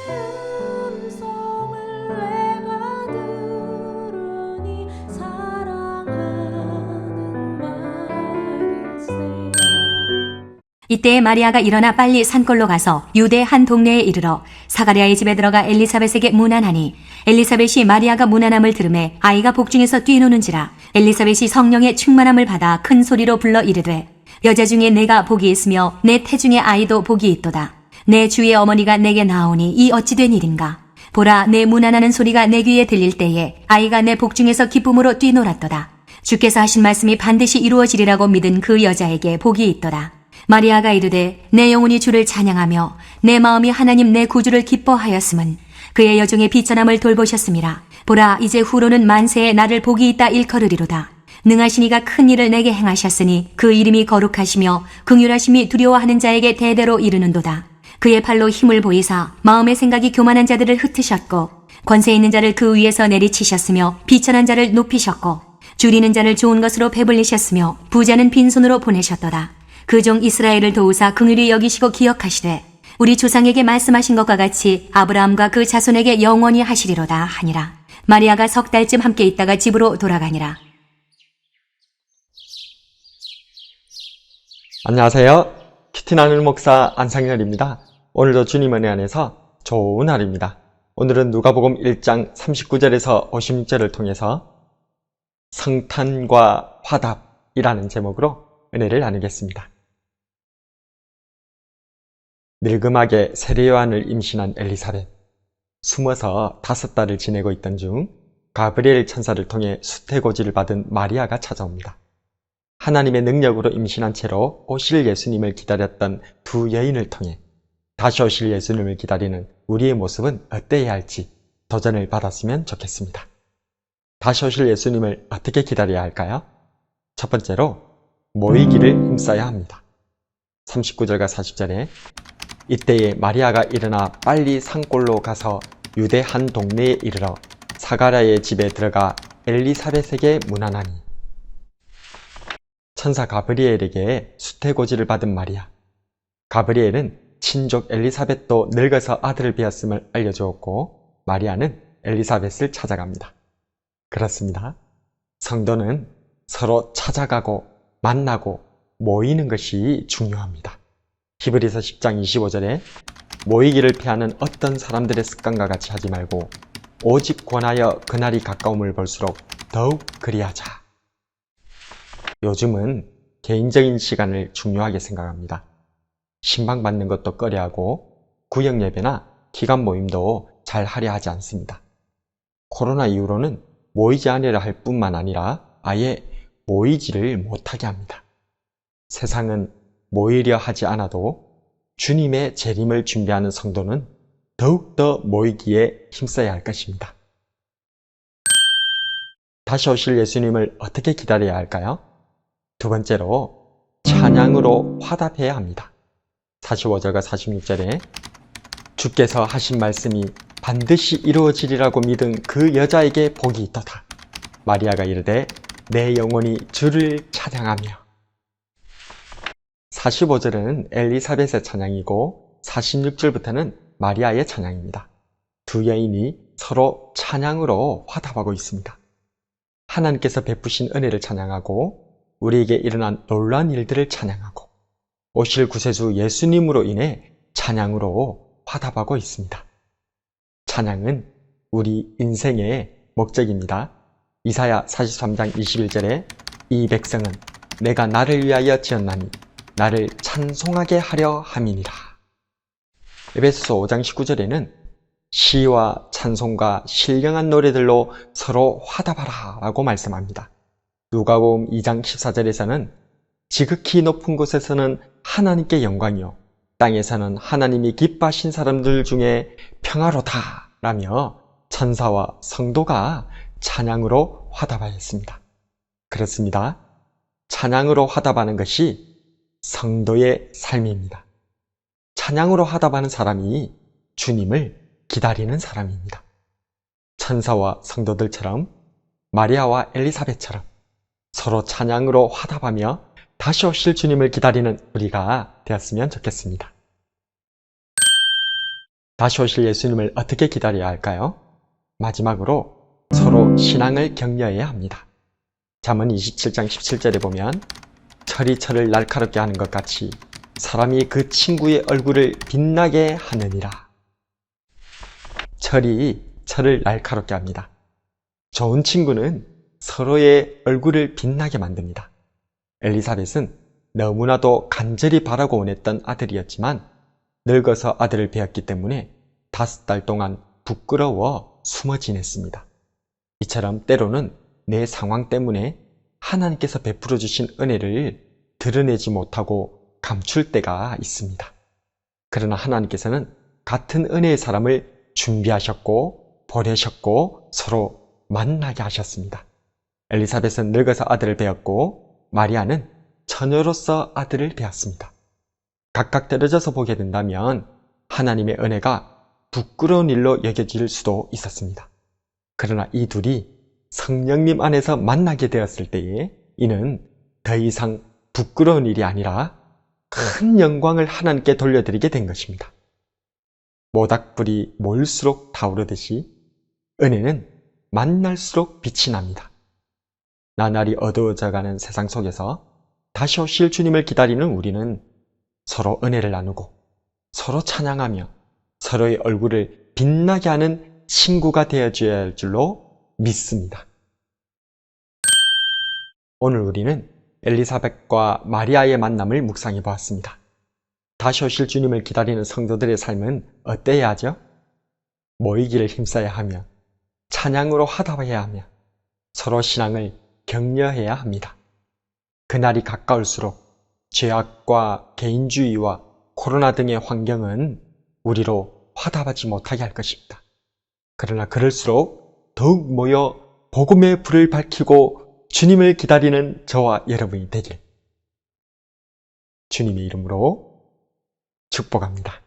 음성을 내가 들으니 사랑하는 말일세. 이때에 마리아가 일어나 빨리 산골로 가서 유대 한 동네에 이르러 사가랴의 집에 들어가 엘리사벳에게 문안하니 엘리사벳이 마리아가 문안함을 들으매 아이가 복중에서 뛰노는지라. 엘리사벳이 성령의 충만함을 받아 큰 소리로 불러 이르되 여자 중에 내가 복이 있으며 내 태중의 아이도 복이 있도다. 내 주의 어머니가 내게 나오니 이 어찌 된 일인가. 보라, 내 문안하는 소리가 내 귀에 들릴 때에 아이가 내 복중에서 기쁨으로 뛰놀았도다. 주께서 하신 말씀이 반드시 이루어지리라고 믿은 그 여자에게 복이 있도다. 마리아가 이르되 내 영혼이 주를 찬양하며 내 마음이 하나님 내 구주를 기뻐하였음은 그의 여종의 비천함을 돌보셨음이라. 보라, 이제 후로는 만세에 나를 복이 있다 일컬으리로다. 능하신 이가 큰 일을 내게 행하셨으니 그 이름이 거룩하시며 긍휼하심이 두려워하는 자에게 대대로 이르는도다. 그의 팔로 힘을 보이사 마음의 생각이 교만한 자들을 흩으셨고 권세 있는 자를 그 위에서 내리치셨으며 비천한 자를 높이셨고 줄이는 자를 좋은 것으로 배불리셨으며 부자는 빈손으로 보내셨도다. 그 종 이스라엘을 도우사 긍휼히 여기시고 기억하시되 우리 조상에게 말씀하신 것과 같이 아브라함과 그 자손에게 영원히 하시리로다 하니라. 마리아가 석 달쯤 함께 있다가 집으로 돌아가니라. 안녕하세요. 키티나는 목사 안상열입니다. 오늘도 주님 은혜 안에서 좋은 하루입니다. 오늘은 누가복음 1장 39절에서 56절을 통해서 성탄과 화답이라는 제목으로 은혜를 나누겠습니다. 늙음하게 세례요한을 임신한 엘리사벳, 숨어서 5달을 지내고 있던 중 가브리엘 천사를 통해 수태고지를 받은 마리아가 찾아옵니다. 하나님의 능력으로 임신한 채로 오실 예수님을 기다렸던 두 여인을 통해 다시 오실 예수님을 기다리는 우리의 모습은 어때야 할지 도전을 받았으면 좋겠습니다. 다시 오실 예수님을 어떻게 기다려야 할까요? 첫 번째로 모이기를 힘써야 합니다. 39절과 40절에 이때에 마리아가 일어나 빨리 산골로 가서 유대 한 동네에 이르러 사가랴의 집에 들어가 엘리사벳에게 문안하니. 천사 가브리엘에게 수태고지를 받은 마리아. 가브리엘은 친족 엘리사벳도 늙어서 아들을 배었음을 알려주었고 마리아는 엘리사벳을 찾아갑니다. 그렇습니다. 성도는 서로 찾아가고 만나고 모이는 것이 중요합니다. 히브리서 10장 25절에 모이기를 피하는 어떤 사람들의 습관과 같이 하지 말고 오직 권하여 그날이 가까움을 볼수록 더욱 그리하자. 요즘은 개인적인 시간을 중요하게 생각합니다. 신방받는 것도 꺼려하고 구역 예배나 기관 모임도 잘 하려 하지 않습니다. 코로나 이후로는 모이지 않으려 할 뿐만 아니라 아예 모이지를 못하게 합니다. 세상은 모이려 하지 않아도 주님의 재림을 준비하는 성도는 더욱더 모이기에 힘써야 할 것입니다. 다시 오실 예수님을 어떻게 기다려야 할까요? 두 번째로 찬양으로 화답해야 합니다. 45절과 46절에 주께서 하신 말씀이 반드시 이루어지리라고 믿은 그 여자에게 복이 있도다. 마리아가 이르되 내 영혼이 주를 찬양하며. 45절은 엘리사벳의 찬양이고 46절부터는 마리아의 찬양입니다. 두 여인이 서로 찬양으로 화답하고 있습니다. 하나님께서 베푸신 은혜를 찬양하고 우리에게 일어난 놀라운 일들을 찬양하고 오실 구세주 예수님으로 인해 찬양으로 화답하고 있습니다. 찬양은 우리 인생의 목적입니다. 이사야 43장 21절에 이 백성은 내가 나를 위하여 지었나니 나를 찬송하게 하려 함이니라. 에베소서 5장 19절에는 시와 찬송과 신령한 노래들로 서로 화답하라 라고 말씀합니다. 누가복음 2장 14절에서는 지극히 높은 곳에서는 하나님께 영광이요 땅에서는 하나님이 기뻐하신 사람들 중에 평화로다 라며 천사와 성도가 찬양으로 화답하였습니다. 그렇습니다. 찬양으로 화답하는 것이 성도의 삶입니다. 찬양으로 화답하는 사람이 주님을 기다리는 사람입니다. 천사와 성도들처럼 마리아와 엘리사벳처럼 서로 찬양으로 화답하며 다시 오실 주님을 기다리는 우리가 되었으면 좋겠습니다. 다시 오실 예수님을 어떻게 기다려야 할까요? 마지막으로 서로 신앙을 격려해야 합니다. 잠언 27장 17절에 보면 철이 철을 날카롭게 하는 것 같이 사람이 그 친구의 얼굴을 빛나게 하느니라. 철이 철을 날카롭게 합니다. 좋은 친구는 서로의 얼굴을 빛나게 만듭니다. 엘리사벳은 너무나도 간절히 바라고 원했던 아들이었지만 늙어서 아들을 베었기 때문에 5달 동안 부끄러워 숨어 지냈습니다. 이처럼 때로는 내 상황 때문에 하나님께서 베풀어 주신 은혜를 드러내지 못하고 감출 때가 있습니다. 그러나 하나님께서는 같은 은혜의 사람을 준비하셨고 보내셨고 서로 만나게 하셨습니다. 엘리사벳은 늙어서 아들을 베었고 마리아는 처녀로서 아들을 베었습니다. 각각 떨어져서 보게 된다면 하나님의 은혜가 부끄러운 일로 여겨질 수도 있었습니다. 그러나 이 둘이 성령님 안에서 만나게 되었을 때에 이는 더 이상 부끄러운 일이 아니라 큰 영광을 하나님께 돌려드리게 된 것입니다. 모닥불이 모일수록 타오르듯이 은혜는 만날수록 빛이 납니다. 나날이 어두워져가는 세상 속에서 다시 오실 주님을 기다리는 우리는 서로 은혜를 나누고 서로 찬양하며 서로의 얼굴을 빛나게 하는 친구가 되어줘야 할 줄로 믿습니다. 오늘 우리는 엘리사벳과 마리아의 만남을 묵상해 보았습니다. 다시 오실 주님을 기다리는 성도들의 삶은 어때야 하죠? 모이기를 힘써야 하며 찬양으로 화답해야 하며 서로 신앙을 격려해야 합니다. 그날이 가까울수록 죄악과 개인주의와 코로나 등의 환경은 우리로 화답하지 못하게 할 것입니다. 그러나 그럴수록 더욱 모여 복음의 불을 밝히고 주님을 기다리는 저와 여러분이 되길 주님의 이름으로 축복합니다.